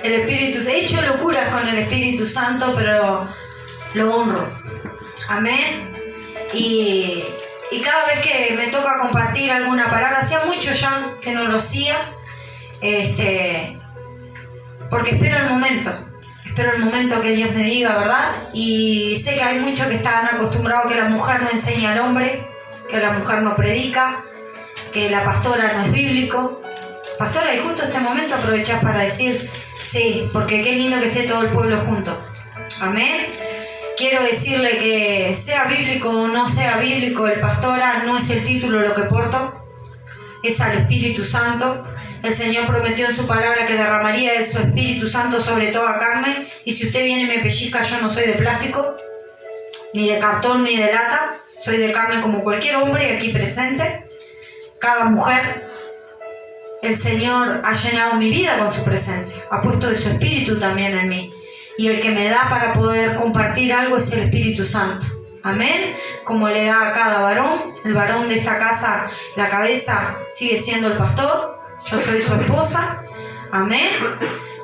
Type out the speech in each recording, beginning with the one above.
El Espíritu, he hecho locuras con el Espíritu Santo, pero lo honro. Amén. Y cada vez que me toca compartir alguna palabra, hacía mucho ya que no lo hacía, porque espero el momento que Dios me diga, ¿verdad? Y sé que hay muchos que están acostumbrados que la mujer no enseña al hombre, que la mujer no predica, que la pastora no es bíblico. Pastora, y justo este momento aprovechás para decir, sí, porque qué lindo que esté todo el pueblo junto. Amén. Quiero decirle que sea bíblico o no sea bíblico, el pastora no es el título lo que porto, es al Espíritu Santo. El Señor prometió en su palabra que derramaría de su Espíritu Santo sobre toda carne, y si usted viene y me pellizca, yo no soy de plástico, ni de cartón, ni de lata, soy de carne como cualquier hombre aquí presente, cada mujer. El Señor ha llenado mi vida con su presencia, ha puesto de su Espíritu también en mí. Y el que me da para poder compartir algo es el Espíritu Santo. Amén. Como le da a cada varón. El varón de esta casa, la cabeza sigue siendo el pastor. Yo soy su esposa. Amén.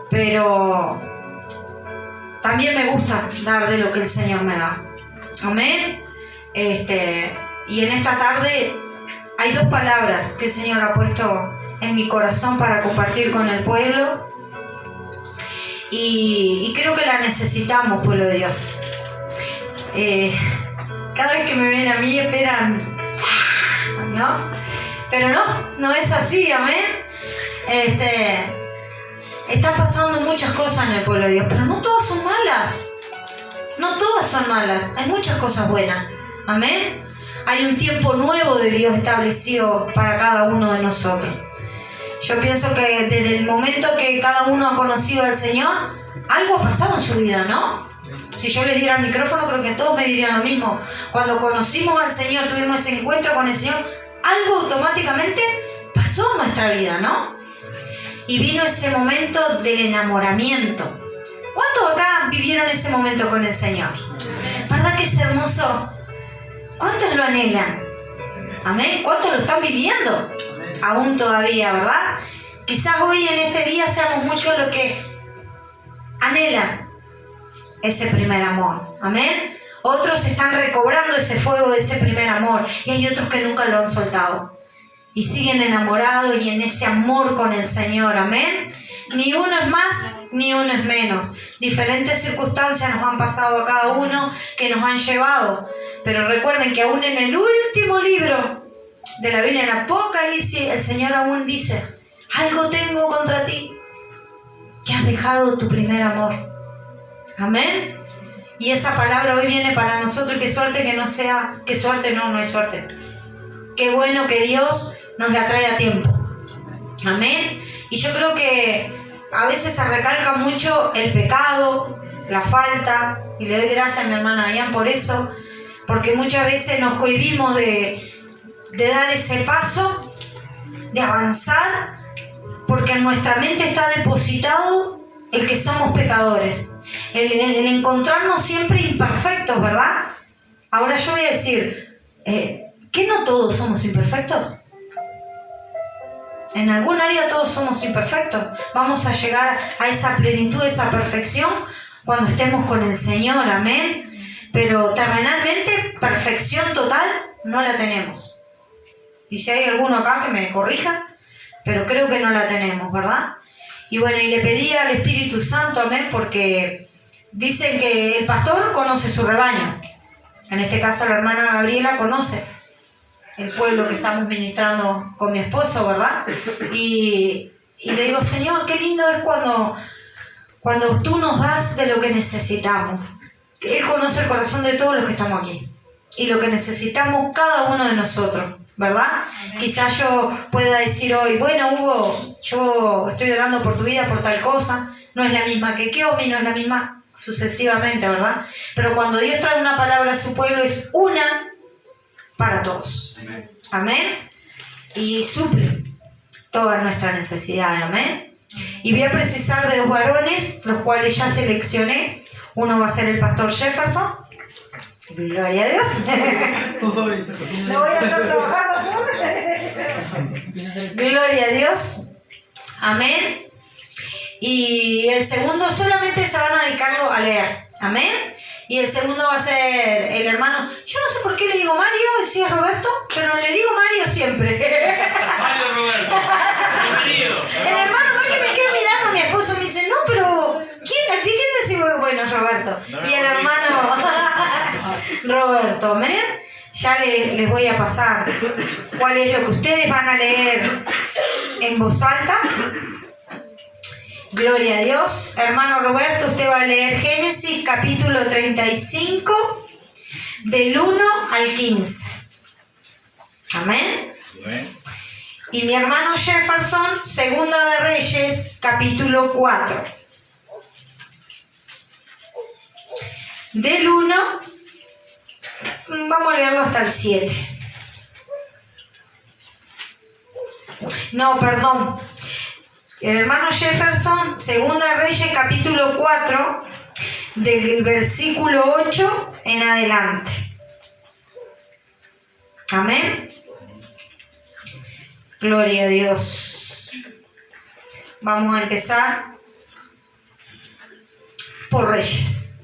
Pero también me gusta dar de lo que el Señor me da. Amén. Y en esta tarde hay 2 palabras que el Señor ha puesto en mi corazón para compartir con el pueblo. Y creo que la necesitamos, pueblo de Dios. Cada vez que me ven a mí esperan, ¿no? Pero no es así, amén. Están pasando muchas cosas en el pueblo de Dios, pero no todas son malas. No todas son malas, hay muchas cosas buenas, amén. Hay un tiempo nuevo de Dios establecido para cada uno de nosotros. Yo pienso que desde el momento que cada uno ha conocido al Señor, algo ha pasado en su vida, ¿no? Si yo les diera el micrófono, creo que todos me dirían lo mismo. Cuando conocimos al Señor, tuvimos ese encuentro con el Señor, algo automáticamente pasó en nuestra vida, ¿no? Y vino ese momento del enamoramiento. ¿Cuántos acá vivieron ese momento con el Señor? ¿Verdad que es hermoso? ¿Cuántos lo anhelan? ¿Amén? ¿Cuántos lo están viviendo? Aún todavía, ¿verdad? Quizás hoy en este día seamos muchos los que anhelan ese primer amor. Amén. Otros están recobrando ese fuego de ese primer amor, y hay otros que nunca lo han soltado y siguen enamorados y en ese amor con el Señor. Amén. Ni uno es más ni uno es menos. Diferentes circunstancias nos han pasado a cada uno que nos han llevado, pero recuerden que aún en el último libro de la Biblia, en Apocalipsis, el Señor aún dice: algo tengo contra ti, que has dejado tu primer amor. Amén. Y esa palabra hoy viene para nosotros. Qué suerte que no sea, qué suerte, no es suerte. Qué bueno que Dios nos la trae a tiempo. Amén. Y yo creo que a veces se recalca mucho el pecado, la falta, y le doy gracias a mi hermana Diane por eso, porque muchas veces nos cohibimos de dar ese paso, de avanzar, porque en nuestra mente está depositado el que somos pecadores, el encontrarnos siempre imperfectos, ¿verdad? Ahora yo voy a decir, ¿que no todos somos imperfectos? En algún área todos somos imperfectos. Vamos a llegar a esa plenitud, esa perfección cuando estemos con el Señor, amén. Pero terrenalmente, perfección total no la tenemos. Y si hay alguno acá que me corrija, pero creo que no la tenemos, ¿verdad? Y bueno, y le pedí al Espíritu Santo, amén, porque dicen que el pastor conoce su rebaño. En este caso la hermana Gabriela conoce el pueblo que estamos ministrando con mi esposo, ¿verdad? Y le digo: Señor, qué lindo es cuando tú nos das de lo que necesitamos. Él conoce el corazón de todos los que estamos aquí y lo que necesitamos cada uno de nosotros, ¿verdad? Quizás yo pueda decir hoy: bueno, Hugo, yo estoy orando por tu vida, por tal cosa, no es la misma que Kiomi, no es la misma sucesivamente, ¿verdad? Pero cuando Dios trae una palabra a su pueblo, es una para todos. Amén. Y suple todas nuestras necesidades. Amén. Y voy a precisar de 2 varones, los cuales ya seleccioné. Uno va a ser el pastor Jefferson. Gloria a Dios. Lo voy a estar trabajando. Gloria a Dios. Amén. Y el segundo solamente se van a dedicarlo a leer. Amén. Y el segundo va a ser el hermano. Yo no sé por qué le digo Mario, decía Roberto, pero le digo Mario siempre. Mario Roberto. Bienvenido. El hermano Mario me queda mirando a mi esposo y me dice, no, pero ¿quién decimos? Bueno, Roberto. Y el hermano Roberto, amén. Ya les voy a pasar cuál es lo que ustedes van a leer en voz alta. Gloria a Dios. Hermano Roberto, usted va a leer Génesis capítulo 35, del 1 al 15. Amén. Y mi hermano Jefferson, Segunda de Reyes, capítulo 4. Del 1, vamos a leerlo hasta el 7. No, perdón. El hermano Jefferson, Segunda de Reyes, capítulo 4, del versículo 8 en adelante. Amén. Gloria a Dios. Vamos a empezar por Reyes.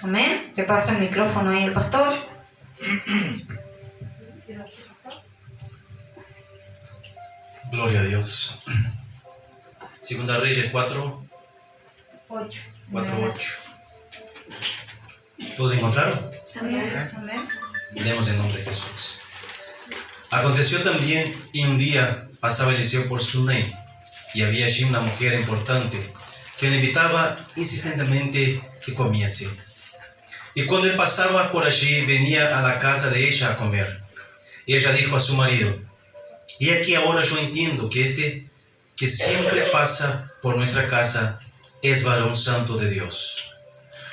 Amén. Le paso el micrófono ahí al pastor. Gloria a Dios. Segunda Reyes 4, 8. 8. ¿Todos encontraron? Amén. Amén. Leemos en nombre de Jesús. Aconteció también, y un día pasaba Eliseo por Sunem, y había allí una mujer importante que le invitaba insistentemente que comiese. Y cuando él pasaba por allí, venía a la casa de ella a comer. Y ella dijo a su marido: y aquí ahora yo entiendo que que siempre pasa por nuestra casa es varón santo de Dios.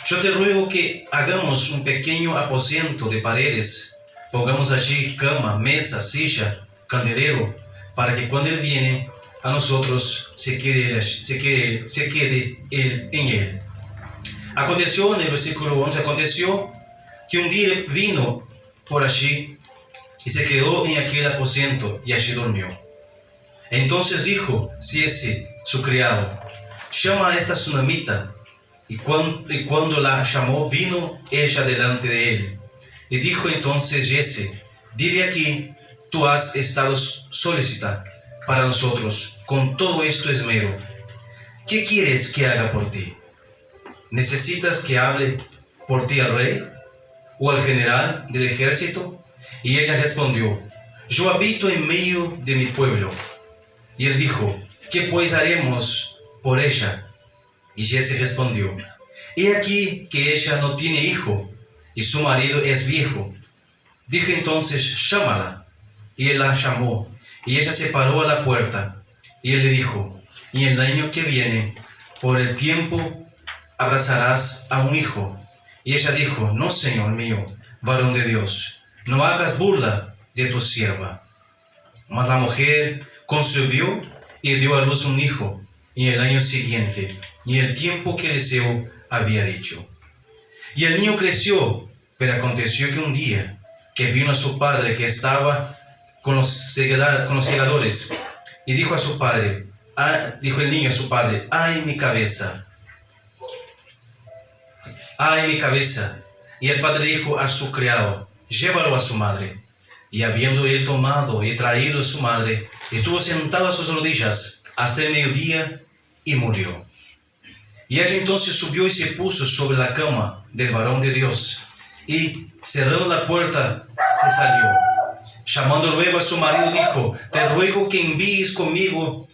Yo te ruego que hagamos un pequeño aposento de paredes, pongamos allí cama, mesa, silla, candelero, para que cuando él viene a nosotros se quede él en él. Aconteció, en el versículo 11, aconteció que un día vino por allí y se quedó en aquel aposento y allí durmió. Entonces dijo Giezi, su criado: llama a esta sunamita. Y cuando la llamó, vino ella delante de él. Y dijo entonces Giezi: dile aquí, tú has estado solícita para nosotros con todo esto esmero. ¿Qué quieres que haga por ti? ¿Necesitas que hable por ti al rey o al general del ejército? Y ella respondió: yo habito en medio de mi pueblo. Y él dijo: ¿qué pues haremos por ella? Y Giezi respondió: he aquí que ella no tiene hijo, y su marido es viejo. Dijo entonces: llámala. Y él la llamó, y ella se paró a la puerta. Y él le dijo: y el año que viene, por el tiempo, abrazarás a un hijo. Y ella dijo: no, Señor mío, varón de Dios, no hagas burla de tu sierva. Mas la mujer concibió y dio a luz un hijo, y el año siguiente, y el tiempo que Eliseo había dicho. Y el niño creció, pero aconteció que un día que vino a su padre que estaba con los segadores, y dijo a su padre, dijo el niño a su padre: ¡ay, mi cabeza! ¡Ay, mi cabeza! Y el padre dijo a su criado: llévalo a su madre. Y habiendo él tomado y traído a su madre, estuvo sentado a sus rodillas hasta el mediodía y murió. Y ella entonces subió y se puso sobre la cama del varón de Dios, y cerrando la puerta se salió. Llamando luego a su marido, dijo: te ruego que envíes conmigo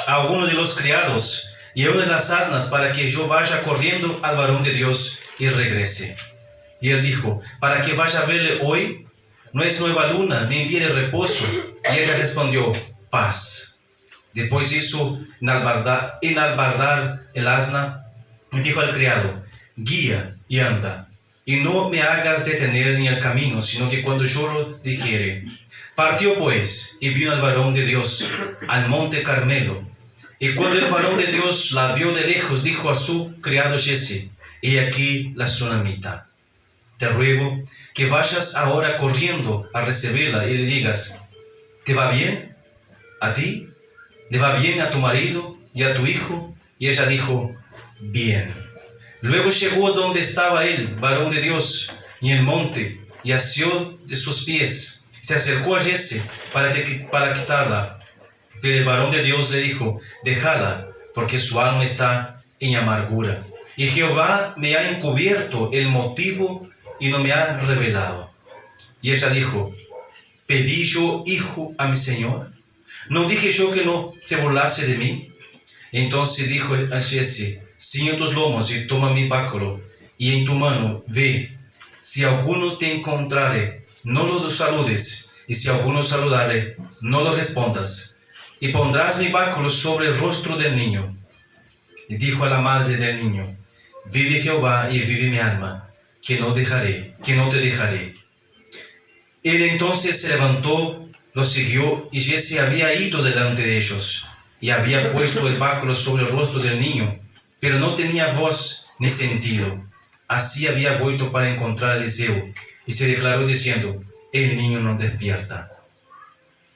a uno de los criados y a una de las asnas, para que yo vaya corriendo al varón de Dios y regrese. Y él dijo: ¿para que vaya a verle hoy? No es nueva luna, ni día de reposo. Y ella respondió: paz. Después hizo enalbardar el asna y dijo al criado: guía y anda, y no me hagas detener en el camino, sino que cuando yo lo dijere. Partió pues, y vino al varón de Dios al monte Carmelo. Y cuando el varón de Dios la vio de lejos, dijo a su criado Giezi: he aquí la sunamita. Te ruego que vayas ahora corriendo a recibirla y le digas: ¿te va bien a ti? ¿Le va bien a tu marido y a tu hijo? Y ella dijo, bien. Luego llegó donde estaba él, varón de Dios, en el monte, y asió de sus pies. Se acercó a Jesse para quitarla. Pero el varón de Dios le dijo, déjala, porque su alma está en amargura. Y Jehová me ha encubierto el motivo y no me ha revelado. Y ella dijo, ¿pedí yo hijo a mi señor? ¿No dije yo que no se burlase de mí? Entonces dijo a Jesse, ciñe tus lomos y toma mi báculo, y en tu mano ve. Si alguno te encontrare, no lo saludes, y si alguno saludare, no lo respondas. Y pondrás mi báculo sobre el rostro del niño. Y dijo a la madre del niño, vive Jehová y vive mi alma, que no te dejaré. Él entonces se levantó, lo siguió, y Jesse había ido delante de ellos, y había puesto el báculo sobre el rostro del niño, pero no tenía voz ni sentido. Así había vuelto para encontrar a Eliseo, y se declaró diciendo, el niño no despierta.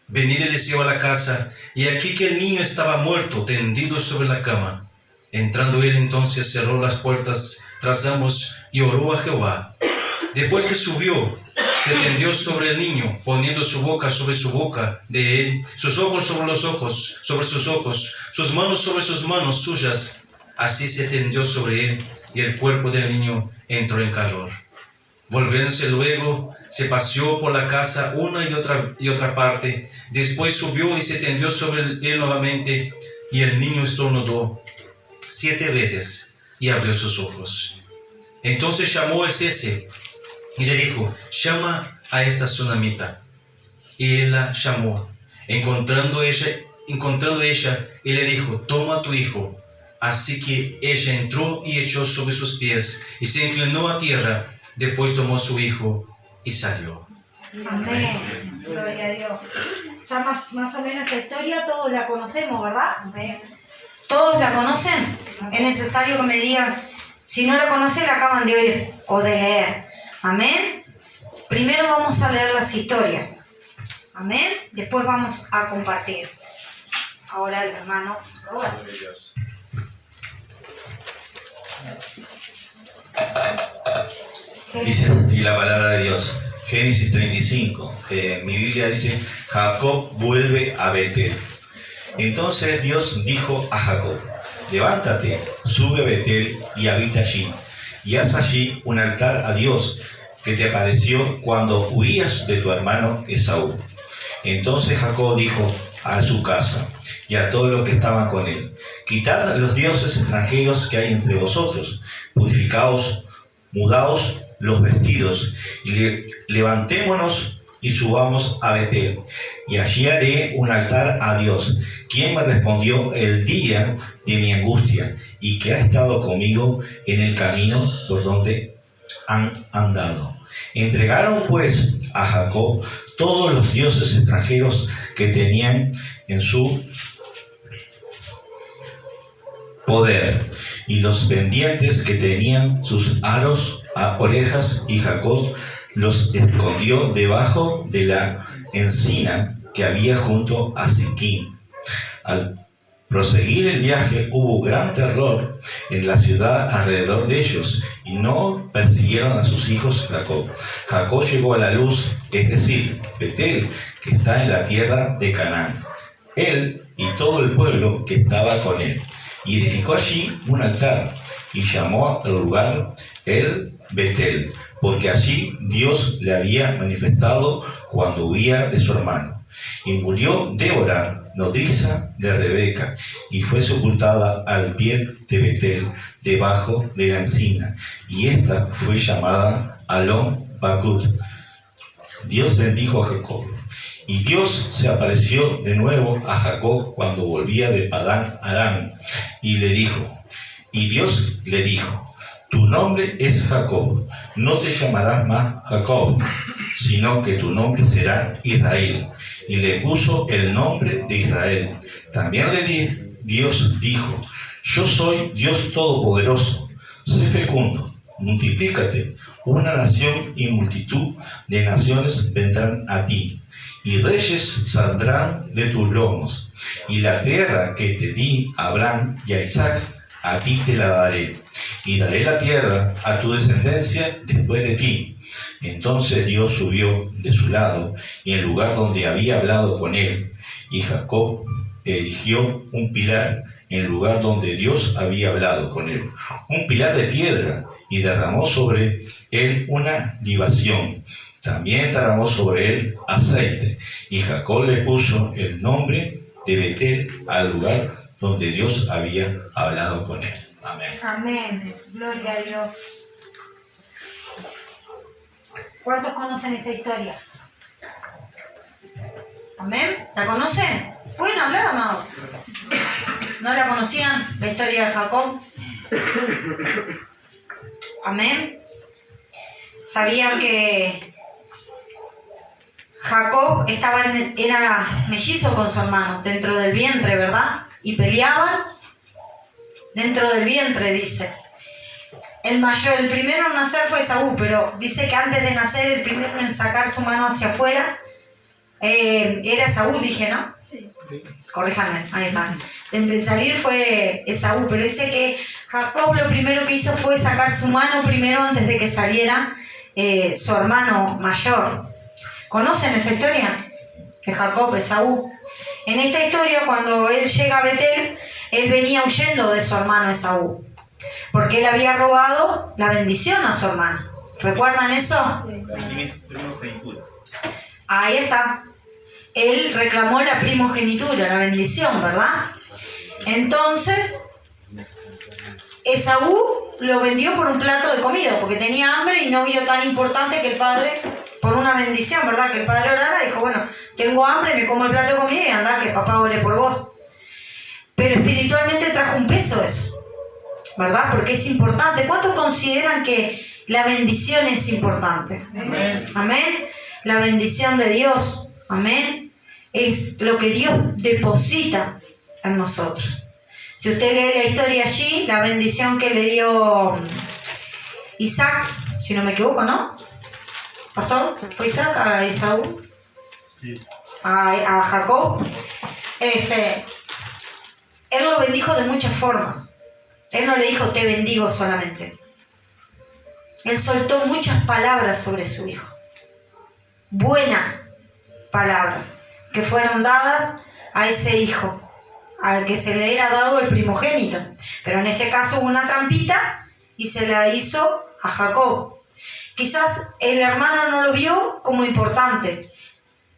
Venido Eliseo a la casa, y aquí que el niño estaba muerto, tendido sobre la cama. Entrando él entonces cerró las puertas tras ambos y oró a Jehová. Después que subió, se tendió sobre el niño, poniendo su boca sobre su boca de él, sus ojos sobre sus ojos, sus manos sobre sus manos suyas. Así se tendió sobre él, y el cuerpo del niño entró en calor. Volviéndose luego, se paseó por la casa una y otra parte. Después subió y se tendió sobre él nuevamente, y el niño estornudó 7 veces y abrió sus ojos. Entonces llamó el Jesse y le dijo, llama a esta tsunamita. Y él la llamó. Encontrando ella, y le dijo, toma a tu hijo. Así que ella entró y echó sobre sus pies y se inclinó a tierra. Después tomó su hijo y salió. Amén. Gloria a Dios. Ya más o menos esta historia todos la conocemos, ¿verdad? Amén. ¿Todos la conocen? Es necesario que me digan, si no la conocen, la acaban de oír o de leer. Amén. Primero vamos a leer las historias. Amén. Después vamos a compartir. Ahora el hermano Roberto. Dice, y la palabra de Dios, Génesis 35, mi Biblia dice, Jacob vuelve a Betel. Entonces Dios dijo a Jacob, levántate, sube a Betel y habita allí, y haz allí un altar a Dios que te apareció cuando huías de tu hermano Esaú. Entonces Jacob dijo a su casa y a todos los que estaban con él, quitad los dioses extranjeros que hay entre vosotros, purificaos, mudaos los vestidos, y levantémonos y subamos a Betel, y allí haré un altar a Dios, quien me respondió el día de mi angustia, y que ha estado conmigo en el camino por donde han andado. Entregaron pues a Jacob todos los dioses extranjeros que tenían en su poder, y los pendientes que tenían sus aros a orejas, y Jacob los escondió debajo de la encina que había junto a Siquim. Al proseguir el viaje hubo gran terror en la ciudad alrededor de ellos, y no persiguieron a sus hijos Jacob. Jacob llegó a la luz, es decir, Betel, que está en la tierra de Canaán, él y todo el pueblo que estaba con él, y edificó allí un altar, y llamó al lugar el Betel, porque allí Dios le había manifestado cuando huía de su hermano. Y murió Débora, nodriza de Rebeca, y fue sepultada al pie de Betel, debajo de la encina, y esta fue llamada Alon Bakut. Dios bendijo a Jacob, y Dios se apareció de nuevo a Jacob cuando volvía de Padán Aram, y Dios le dijo, tu nombre es Jacob, no te llamarás más Jacob, sino que tu nombre será Israel. Y le puso el nombre de Israel. También Dios dijo, yo soy Dios Todopoderoso, sé fecundo, multiplícate, una nación y multitud de naciones vendrán a ti, y reyes saldrán de tus lomos. y la tierra que te di a Abraham y a Isaac, a ti te la daré, y daré la tierra a tu descendencia después de ti. Entonces Dios subió de su lado, y en el lugar donde había hablado con él, y Jacob erigió un pilar en el lugar donde Dios había hablado con él, un pilar de piedra, y derramó sobre él una libación. También derramó sobre él aceite, y Jacob le puso el nombre de Betel al lugar donde Dios había hablado con él. Amén. Amén. Gloria a Dios. ¿Cuántos conocen esta historia? Amén. ¿La conocen? ¿Pueden hablar, amados? ¿No la conocían? La historia de Jacob. Amén. Sabían que Jacob era mellizo con su hermano dentro del vientre, ¿verdad? Y peleaban dentro del vientre, dice. El primero en nacer fue Esaú, pero dice que antes de nacer, el primero en sacar su mano hacia afuera era Esaú, dije, ¿no? Sí. Corríjanme, ahí está. En salir fue Esaú, pero dice que Jacob lo primero que hizo fue sacar su mano primero antes de que saliera su hermano mayor. ¿Conocen esa historia? De Jacob, Esaú. En esta historia, cuando él llega a Betel, él venía huyendo de su hermano Esaú, porque él había robado la bendición a su hermano. ¿Recuerdan eso? Sí. Ahí está. Él reclamó la primogenitura, la bendición, ¿verdad? Entonces, Esaú lo vendió por un plato de comida, porque tenía hambre y no vio tan importante que el padre, por una bendición, ¿verdad? Que el padre orara, dijo, bueno, tengo hambre, me como el plato de comida y anda, que papá ore por vos. Pero espiritualmente trajo un peso eso, ¿verdad? Porque es importante. ¿Cuántos consideran que la bendición es importante? Amén. Amén. La bendición de Dios, amén, es lo que Dios deposita en nosotros. Si usted lee la historia allí, la bendición que le dio Isaac, si no me equivoco, ¿no? ¿Pastor? ¿Fue Isaac a Esaú? Sí. A Jacob. Él lo bendijo de muchas formas. Él no le dijo te bendigo solamente. Él soltó muchas palabras sobre su hijo. Buenas palabras que fueron dadas a ese hijo, al que se le era dado el primogénito. Pero en este caso hubo una trampita y se la hizo a Jacob. Quizás el hermano no lo vio como importante,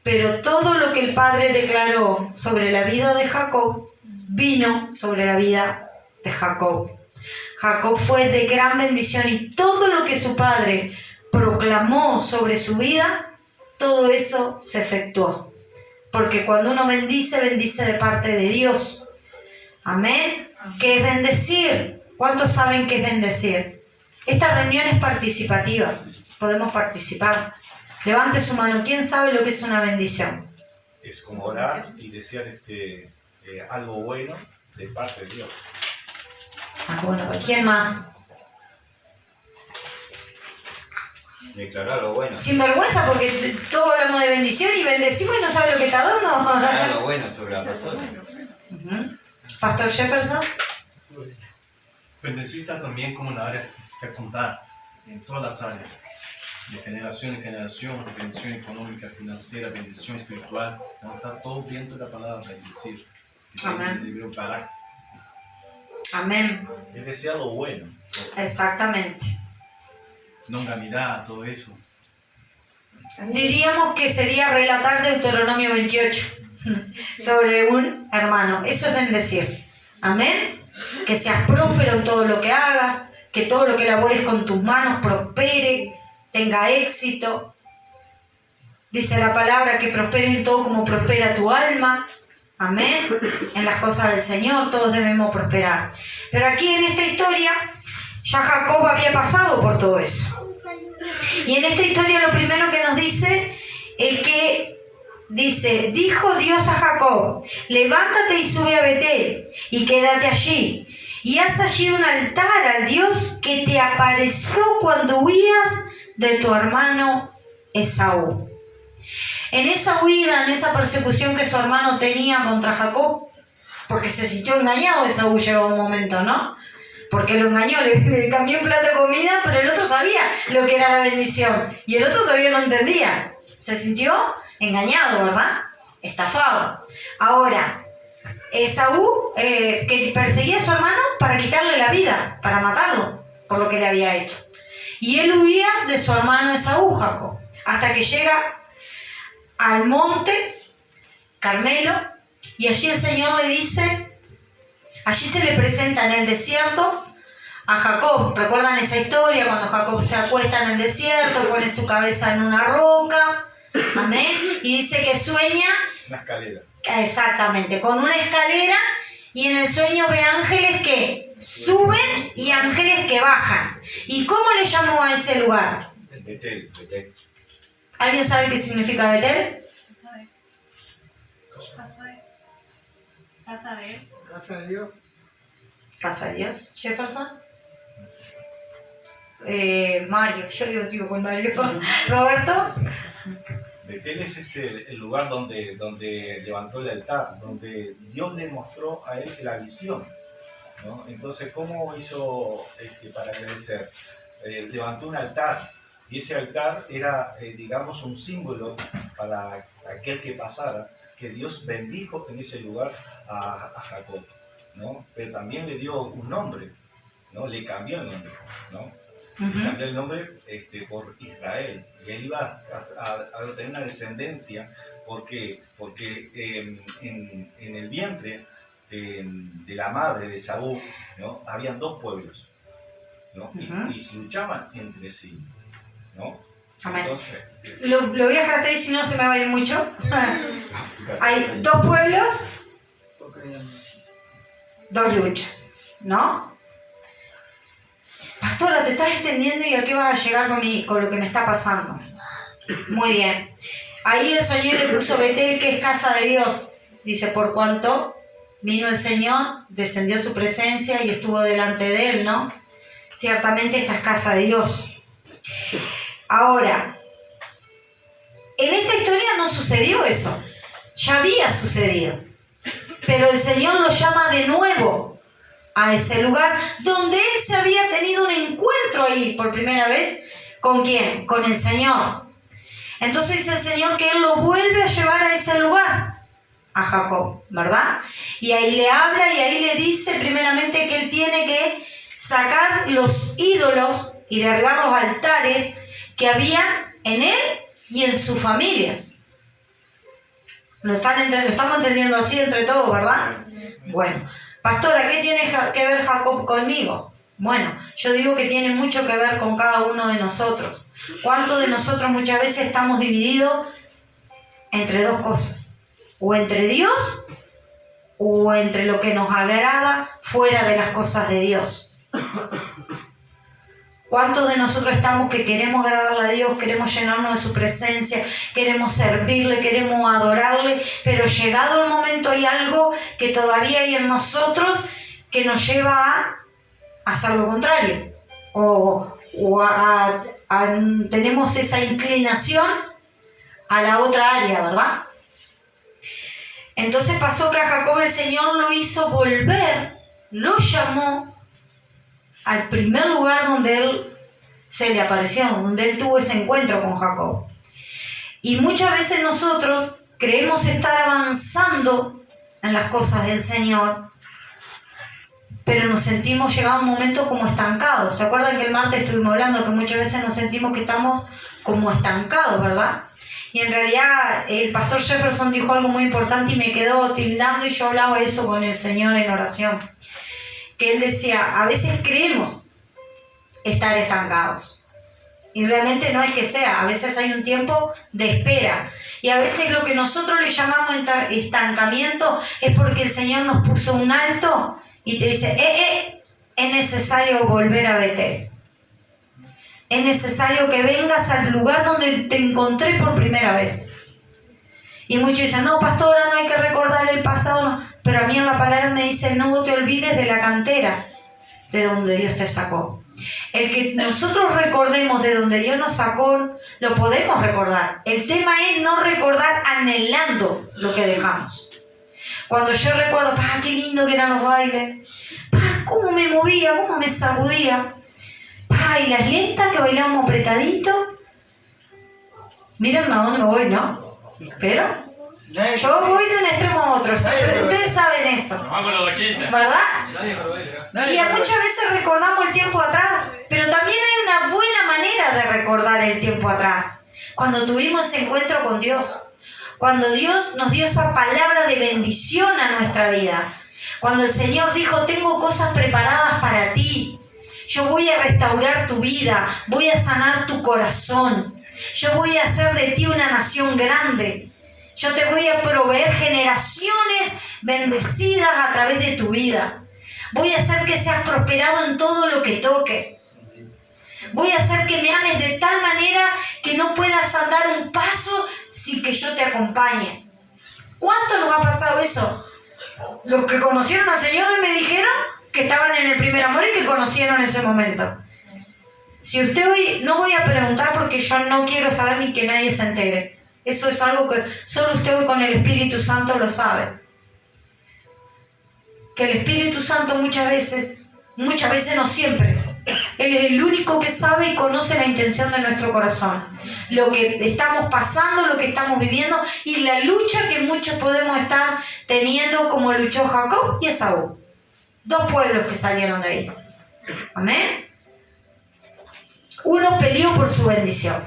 pero todo lo que el padre declaró sobre la vida de Jacob vino sobre la vida de Jacob. Jacob fue de gran bendición y todo lo que su padre proclamó sobre su vida, todo eso se efectuó. Porque cuando uno bendice, bendice de parte de Dios. Amén. ¿Qué es bendecir? ¿Cuántos saben qué es bendecir? Esta reunión es participativa. Podemos participar. Levante su mano. ¿Quién sabe lo que es una bendición? Es como orar y desear algo bueno de parte de Dios. Bueno, ¿quién más? Declarar lo bueno. Sin vergüenza, porque todos hablamos de bendición y bendecimos y no sabe lo que está dando. Declarar lo bueno sobre la persona. Pastor Jefferson. Bendecir está también como una área fecundar en todas las áreas, de generación en generación, bendición económica, financiera, bendición espiritual. Está todo dentro de la palabra bendecir. Amén. Parar. Amén. Es desear lo bueno. Exactamente. Longanimidad, todo eso. Diríamos que sería relatar Deuteronomio 28 sobre un hermano. Eso es bendecir. Amén. Que seas próspero en todo lo que hagas, que todo lo que labores con tus manos prospere, tenga éxito. Dice la palabra que prospere en todo como prospera tu alma. Amén. En las cosas del Señor todos debemos prosperar. Pero aquí en esta historia ya Jacob había pasado por todo eso. Y en esta historia lo primero que nos dice es que dice, dijo Dios a Jacob, levántate y sube a Betel y quédate allí. Y haz allí un altar al Dios que te apareció cuando huías de tu hermano Esaú. En esa huida, en esa persecución que su hermano tenía contra Jacob, porque se sintió engañado, Esaú llegó un momento, ¿no? Porque lo engañó, le cambió un plato de comida, pero el otro sabía lo que era la bendición. Y el otro todavía no entendía. Se sintió engañado, ¿verdad? Estafado. Ahora, Esaú que perseguía a su hermano para quitarle la vida, para matarlo, por lo que le había hecho. Y él huía de su hermano Esaú, Jacob, hasta que llega al monte Carmelo, y allí el Señor le dice, allí se le presenta en el desierto a Jacob. ¿Recuerdan esa historia? Cuando Jacob se acuesta en el desierto, pone su cabeza en una roca, amén, y dice que sueña. Una escalera. Exactamente, con una escalera, y en el sueño ve ángeles que suben y ángeles que bajan. ¿Y cómo le llamó a ese lugar? Betel. ¿Alguien sabe qué significa Betel? Casa de él. Casa de Dios. Casa de Dios. Jefferson. Mario, yo sigo con Mario. Roberto. Betel es el lugar donde levantó el altar, donde Dios le mostró a él la visión, ¿no? Entonces, ¿cómo hizo para agradecer? Levantó un altar, y ese altar era, digamos, un símbolo para aquel que pasara, que Dios bendijo en ese lugar a Jacob, ¿no? Pero también le dio un nombre, ¿no? Le cambió el nombre, ¿no? Cambió el nombre por Israel, y él iba a tener una descendencia porque en el vientre de la madre de Esaú, ¿no? Habían dos pueblos, ¿no? Y se luchaban entre sí, ¿no? Amén. Entonces, Lo voy a dejar hasta ahí, si no se me va a ir mucho. Hay dos pueblos, dos luchas, ¿no? Pastora, te estás extendiendo y aquí vas a llegar con lo que me está pasando. Muy bien. Ahí el Señor le puso Betel, que es casa de Dios. Dice, por cuanto vino el Señor, descendió su presencia y estuvo delante de él, ¿no? Ciertamente esta es casa de Dios. Ahora, en esta historia no sucedió eso. Ya había sucedido. Pero el Señor lo llama de nuevo a ese lugar donde él se había tenido un encuentro ahí por primera vez. ¿Con quién? Con el Señor. Entonces dice el Señor que él lo vuelve a llevar a ese lugar, a Jacob, ¿verdad? Y ahí le habla y ahí le dice primeramente que él tiene que sacar los ídolos y derribar los altares que había en él y en su familia. Lo estamos entendiendo así entre todos, ¿verdad? Bueno, pastora, ¿qué tiene que ver Jacob conmigo? Bueno, yo digo que tiene mucho que ver con cada uno de nosotros. ¿Cuántos de nosotros muchas veces estamos divididos entre dos cosas? O entre Dios o entre lo que nos agrada fuera de las cosas de Dios. ¿Cuántos de nosotros estamos que queremos agradarle a Dios, queremos llenarnos de su presencia, queremos servirle, queremos adorarle, pero llegado el momento hay algo que todavía hay en nosotros que nos lleva a hacer lo contrario? Tenemos esa inclinación a la otra área, ¿verdad? Entonces pasó que a Jacob el Señor lo hizo volver, lo llamó al primer lugar donde él se le apareció, donde él tuvo ese encuentro con Jacob. Y muchas veces nosotros creemos estar avanzando en las cosas del Señor, pero nos sentimos llegado un momento como estancados. ¿Se acuerdan que el martes estuvimos hablando que muchas veces nos sentimos que estamos como estancados, verdad? Y en realidad el pastor Jefferson dijo algo muy importante y me quedó tildando, y yo hablaba eso con el Señor en oración. Que él decía, a veces creemos estar estancados. Y realmente no es que sea, a veces hay un tiempo de espera. Y a veces lo que nosotros le llamamos estancamiento es porque el Señor nos puso un alto y te dice, es necesario volver a Betel. Es necesario que vengas al lugar donde te encontré por primera vez. Y muchos dicen, no, pastora, no hay que recordar el pasado. No. Pero a mí en la palabra me dice, no te olvides de la cantera de donde Dios te sacó. El que nosotros recordemos de donde Dios nos sacó, lo podemos recordar. El tema es no recordar anhelando lo que dejamos. Cuando yo recuerdo, ¡pah, qué lindo que eran los bailes! ¡Pah, cómo me movía, cómo me sacudía! ¡Pah, y las lentas que bailábamos apretadito! Miren a dónde me voy, ¿no? Pero yo voy de un extremo a otro. Ustedes saben eso. Nos vamos a los 80. ¿Verdad? Y muchas veces recordamos el tiempo atrás, pero también hay una buena manera de recordar el tiempo atrás. Cuando tuvimos ese encuentro con Dios, cuando Dios nos dio esa palabra de bendición a nuestra vida, cuando el Señor dijo, tengo cosas preparadas para ti, yo voy a restaurar tu vida, voy a sanar tu corazón, yo voy a hacer de ti una nación grande, yo te voy a proveer generaciones bendecidas a través de tu vida. Voy a hacer que seas prosperado en todo lo que toques. Voy a hacer que me ames de tal manera que no puedas andar un paso sin que yo te acompañe. ¿Cuánto nos ha pasado eso? Los que conocieron al Señor y me dijeron que estaban en el primer amor y que conocieron ese momento. Si usted hoy, no voy a preguntar porque yo no quiero saber ni que nadie se entere. Eso es algo que solo usted hoy con el Espíritu Santo lo sabe. Que el Espíritu Santo muchas veces no siempre, Él es el único que sabe y conoce la intención de nuestro corazón, lo que estamos pasando, lo que estamos viviendo y la lucha que muchos podemos estar teniendo, como luchó Jacob y Esaú, dos pueblos que salieron de ahí. Amén. Uno peleó por su bendición,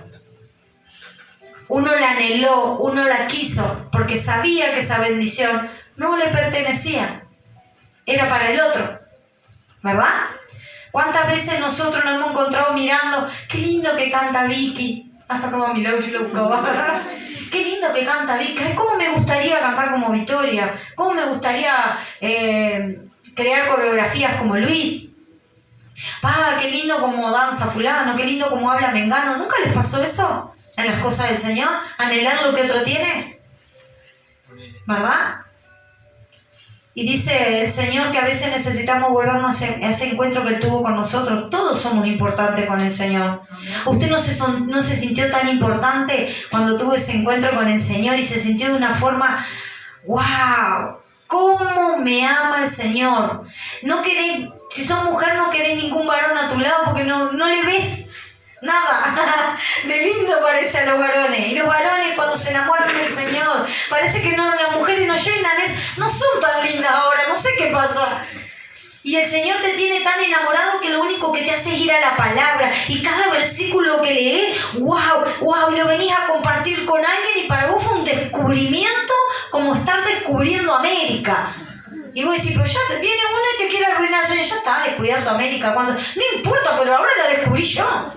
uno la anheló, uno la quiso porque sabía que esa bendición no le pertenecía, era para el otro, ¿verdad? ¿Cuántas veces nosotros nos hemos encontrado mirando, qué lindo que canta Vicky? Hasta acá va a mi lado, yo lo buscaba. Qué lindo que canta Vicky. Ay, cómo me gustaría cantar como Victoria. Cómo me gustaría crear coreografías como Luis. Qué lindo como danza fulano, qué lindo como habla Mengano. ¿Nunca les pasó eso en las cosas del Señor? Anhelar lo que otro tiene, ¿verdad? Y dice el Señor que a veces necesitamos volvernos a ese encuentro que Él tuvo con nosotros. Todos somos importantes con el Señor. Usted no se sintió tan importante cuando tuvo ese encuentro con el Señor y se sintió de una forma, ¡wow! ¿Cómo me ama el Señor? No queréis, si sos mujer no queréis ningún varón a tu lado porque no le ves nada de lindo parece a los varones. Y los varones cuando se enamoran del Señor, parece que no, las mujeres no llenan, no son tan lindas ahora, no sé qué pasa. Y el Señor te tiene tan enamorado que lo único que te hace es ir a la palabra. Y cada versículo que lees, wow, lo venís a compartir con alguien y para vos fue un descubrimiento como estar descubriendo América. Y vos decís, pero ya viene uno y te quiere arruinar el sueño, ya está, descuidar tu América. No importa, pero ahora la descubrí yo.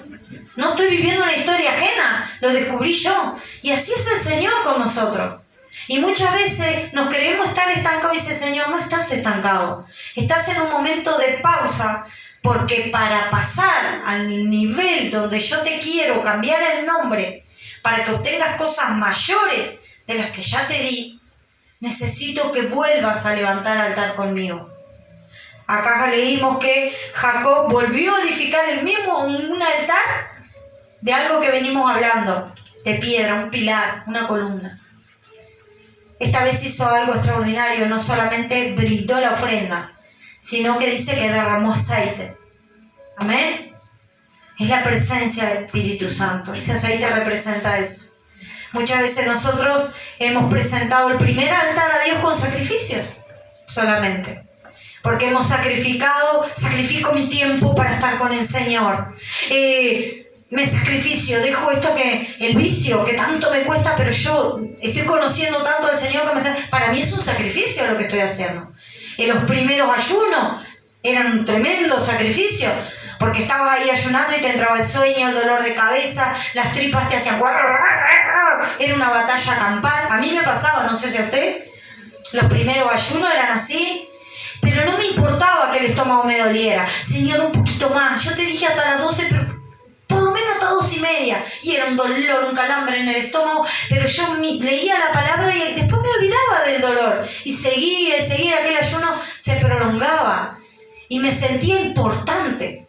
No estoy viviendo una historia ajena, lo descubrí yo. Y así es el Señor con nosotros. Y muchas veces nos creemos estar estancados y dice, Señor, no estás estancado. Estás en un momento de pausa, porque para pasar al nivel donde yo te quiero cambiar el nombre, para que obtengas cosas mayores de las que ya te di, necesito que vuelvas a levantar altar conmigo. Acá leímos que Jacob volvió a edificar el mismo un altar de algo que venimos hablando, de piedra, un pilar, una columna. Esta vez hizo algo extraordinario, no solamente brindó la ofrenda, sino que dice que derramó aceite. Amén. Es la presencia del Espíritu Santo. Ese aceite representa eso. Muchas veces nosotros hemos presentado el primer altar a Dios con sacrificios, solamente. Porque hemos sacrifico mi tiempo para estar con el Señor. Me sacrificio, dejo esto que el vicio que tanto me cuesta, pero yo estoy conociendo tanto al Señor que para mí es un sacrificio lo que estoy haciendo. En los primeros ayunos eran un tremendo sacrificio, porque estabas ahí ayunando y te entraba el sueño, el dolor de cabeza, las tripas te hacían... Era una batalla campal. A mí me pasaba, no sé si a usted, los primeros ayunos eran así. Pero no me importaba que el estómago me doliera. Señor, un poquito más. Yo te dije hasta las 12, pero por lo menos hasta 2:30. Y era un dolor, un calambre en el estómago. Pero yo leía la palabra y después me olvidaba del dolor. Y seguía, aquel ayuno se prolongaba. Y me sentía importante.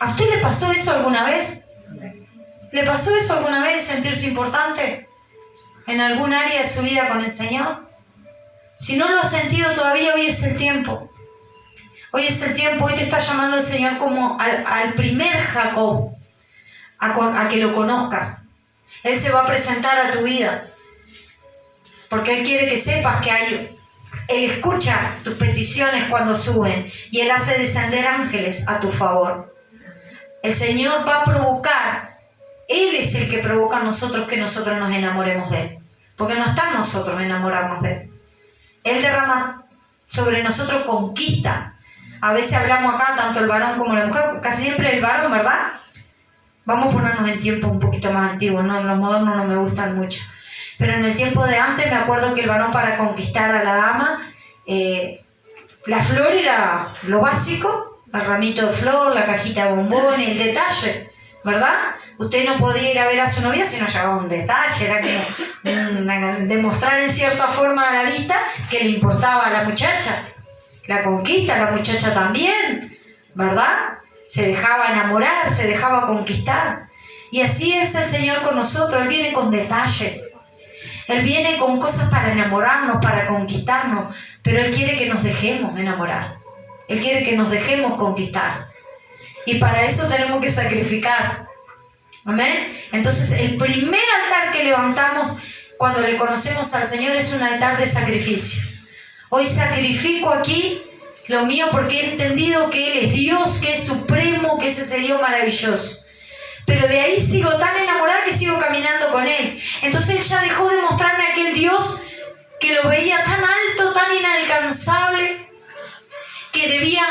¿A usted le pasó eso alguna vez? ¿Le pasó eso alguna vez, sentirse importante en algún área de su vida con el Señor? Si no lo has sentido todavía, hoy es el tiempo. Hoy es el tiempo, hoy te está llamando el Señor como al primer Jacob, a que lo conozcas. Él se va a presentar a tu vida, porque Él quiere que sepas que Él escucha tus peticiones cuando suben y Él hace descender ángeles a tu favor. El Señor va a provocar, Él es el que provoca a nosotros que nosotros nos enamoremos de Él, porque no está en nosotros enamorarnos de Él. Él derrama sobre nosotros conquista. A veces hablamos acá, tanto el varón como la mujer, casi siempre el varón, ¿verdad? Vamos a ponernos en tiempo un poquito más antiguo, ¿no? Los modernos no me gustan mucho. Pero en el tiempo de antes me acuerdo que el varón, para conquistar a la dama, la flor era lo básico, el ramito de flor, la cajita de bombones, el detalle, ¿verdad? Usted no podía ir a ver a su novia si no llevaba un detalle, era como demostrar en cierta forma a la vista que le importaba a la muchacha. La conquista, la muchacha también, ¿verdad? Se dejaba enamorar, se dejaba conquistar. Y así es el Señor con nosotros. Él viene con detalles. Él viene con cosas para enamorarnos, para conquistarnos. Pero Él quiere que nos dejemos enamorar. Él quiere que nos dejemos conquistar. Y para eso tenemos que sacrificar. ¿Amén? Entonces, el primer altar que levantamos cuando le conocemos al Señor es un altar de sacrificio. Hoy sacrifico aquí lo mío porque he entendido que Él es Dios, que es supremo, que es ese Dios maravilloso. Pero de ahí sigo tan enamorada que sigo caminando con Él. Entonces Él ya dejó de mostrarme aquel Dios que lo veía tan alto, tan inalcanzable, que debía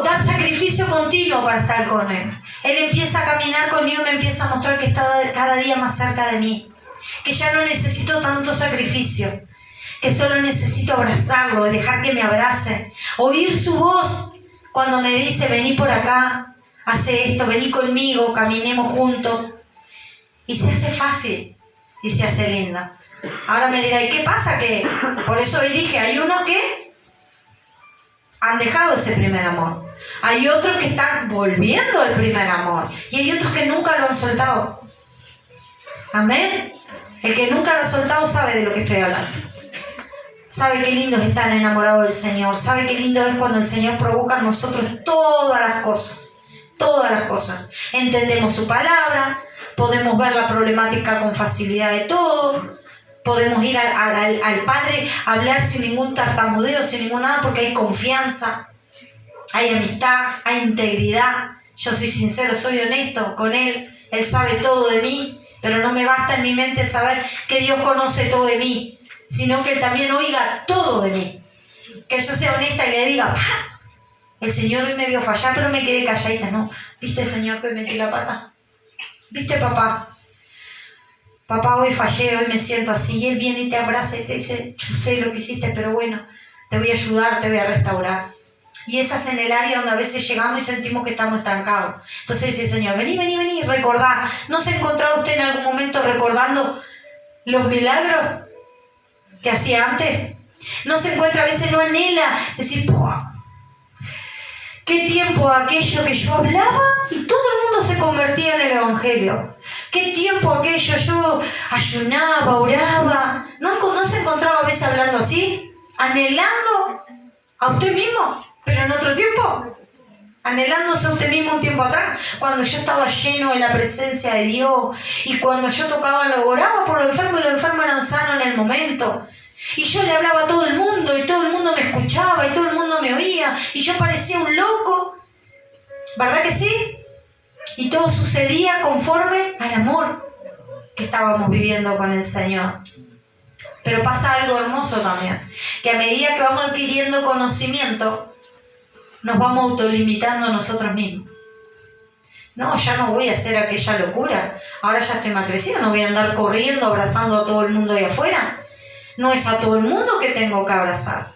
dar sacrificio continuo para estar con Él. Él empieza a caminar conmigo y me empieza a mostrar que está cada día más cerca de mí, que ya no necesito tanto sacrificio, que solo necesito abrazarlo, dejar que me abrace, oír su voz cuando me dice: vení por acá, hace esto, vení conmigo, caminemos juntos. Y se hace fácil y se hace linda. Ahora me dirá: ¿y qué pasa? Que por eso hoy dije, hay unos que han dejado ese primer amor, hay otros que están volviendo al primer amor y hay otros que nunca lo han soltado. Amén. El que nunca lo ha soltado sabe de lo que estoy hablando. Sabe qué lindo es estar enamorado del Señor. Sabe qué lindo es cuando el Señor provoca en nosotros todas las cosas. Todas las cosas. Entendemos su palabra, podemos ver la problemática con facilidad de todo, podemos ir al Padre a hablar sin ningún tartamudeo, sin ningún nada, porque hay confianza, hay amistad, hay integridad. Yo soy sincero, soy honesto con Él. Él sabe todo de mí, pero no me basta en mi mente saber que Dios conoce todo de mí, sino que Él también oiga todo de mí. Que yo sea honesta y le diga: ¡pah! El Señor hoy me vio fallar, pero me quedé calladita. No, ¿viste, Señor, que hoy metí la pata? ¿Viste, papá? Papá, hoy fallé, hoy me siento así. Y Él viene y te abraza y te dice: yo sé lo que hiciste, pero bueno, te voy a ayudar, te voy a restaurar. Y esa es en el área donde a veces llegamos y sentimos que estamos estancados. Entonces dice: Señor, vení, recordá. ¿No se ha encontrado usted en algún momento recordando los milagros que hacía antes? ¿No se encuentra, a veces no anhela decir: qué tiempo aquello que yo hablaba y todo el mundo se convertía en el Evangelio? ¿Qué tiempo aquello yo ayunaba, oraba? ¿No se encontraba a veces hablando así? ¿Anhelando a usted mismo? Pero en otro tiempo, anhelándose a usted mismo un tiempo atrás, cuando yo estaba lleno de la presencia de Dios y cuando yo tocaba, oraba por los enfermos y los enfermos eran sanos en el momento. Y yo le hablaba a todo el mundo y todo el mundo me escuchaba y todo el mundo me oía y yo parecía un loco, ¿verdad que sí? Y todo sucedía conforme al amor que estábamos viviendo con el Señor. Pero pasa algo hermoso también, que a medida que vamos adquiriendo conocimiento, nos vamos autolimitando nosotros mismos. No, ya no voy a hacer aquella locura. Ahora ya estoy más crecido, no voy a andar corriendo, abrazando a todo el mundo ahí afuera. No es a todo el mundo que tengo que abrazar.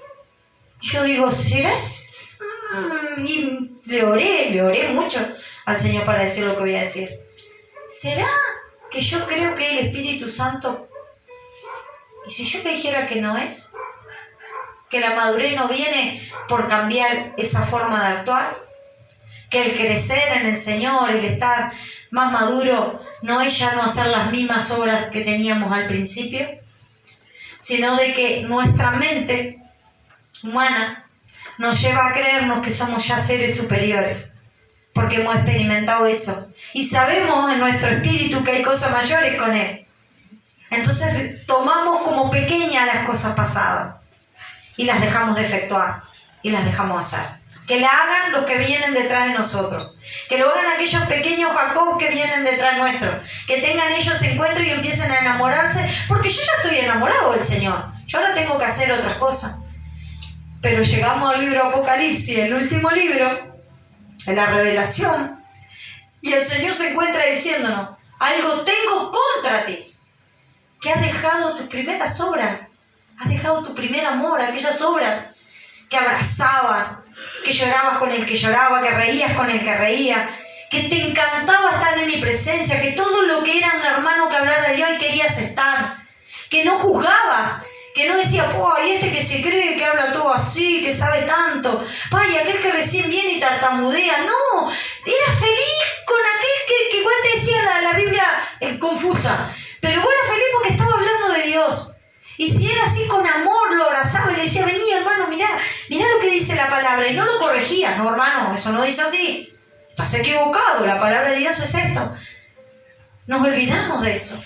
Yo digo: ¿será? Y le oré mucho al Señor para decir lo que voy a decir. ¿Será que yo creo que el Espíritu Santo? ¿Y si yo le dijera que no es? ¿Que la madurez no viene por cambiar esa forma de actuar? que el crecer en el Señor, el estar más maduro, no es ya no hacer las mismas obras que teníamos al principio, sino de que nuestra mente humana nos lleva a creernos que somos ya seres superiores, porque hemos experimentado eso. Y sabemos en nuestro espíritu que hay cosas mayores con Él. Entonces tomamos como pequeñas las cosas pasadas y las dejamos de efectuar y las dejamos hacer. Que la hagan los que vienen detrás de nosotros. Que lo hagan aquellos pequeños Jacob que vienen detrás nuestro. Que tengan ellos encuentro y empiecen a enamorarse, porque yo ya estoy enamorado del Señor. Yo ahora tengo que hacer otras cosas. Pero llegamos al libro Apocalipsis, el último libro, en la revelación, y el Señor se encuentra diciéndonos: algo tengo contra ti, que has dejado tus primeras obras, has dejado tu primer amor, aquellas obras que abrazabas, que llorabas con el que lloraba, que reías con el que reía, que te encantaba estar en mi presencia, que todo lo que era un hermano que hablara de Dios y querías estar, que no juzgabas, que no decía, y este que se cree que habla todo así, que sabe tanto, y aquel que recién viene y tartamudea. No, eras feliz con aquel que igual te decía la Biblia confusa, pero vos eras feliz porque estaba hablando de Dios. Y si era así, con amor lo abrazaba y le decía, vení hermano, mirá lo que dice la palabra, y no lo corregía. No, hermano, eso no dice así, estás equivocado, la palabra de Dios es esto. Nos olvidamos de eso.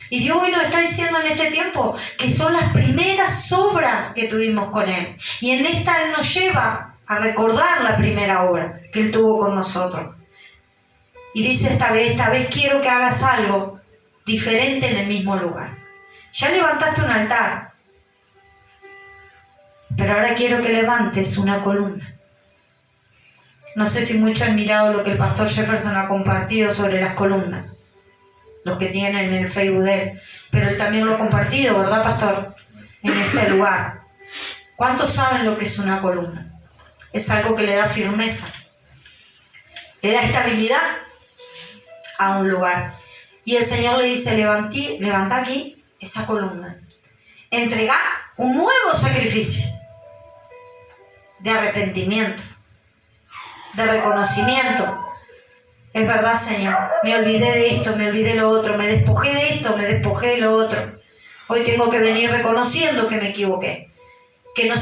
Y Dios hoy nos está diciendo en este tiempo que son las primeras obras que tuvimos con Él. Y en esta Él nos lleva a recordar la primera obra que Él tuvo con nosotros. Y dice esta vez quiero que hagas algo diferente en el mismo lugar. Ya levantaste un altar, pero ahora quiero que levantes una columna. No sé si muchos han mirado lo que el pastor Jefferson ha compartido sobre las columnas, los que tienen en el Facebook de él, pero él también lo ha compartido, ¿verdad, pastor? En este lugar. ¿Cuántos saben lo que es una columna? Es algo que le da firmeza, le da estabilidad a un lugar. Y el Señor le dice, levanta aquí esa columna, entrega un nuevo sacrificio de arrepentimiento, de reconocimiento. Es verdad, Señor, me olvidé de esto, me olvidé de lo otro, me despojé de esto, me despojé de lo otro. Hoy tengo que venir reconociendo que me equivoqué, que no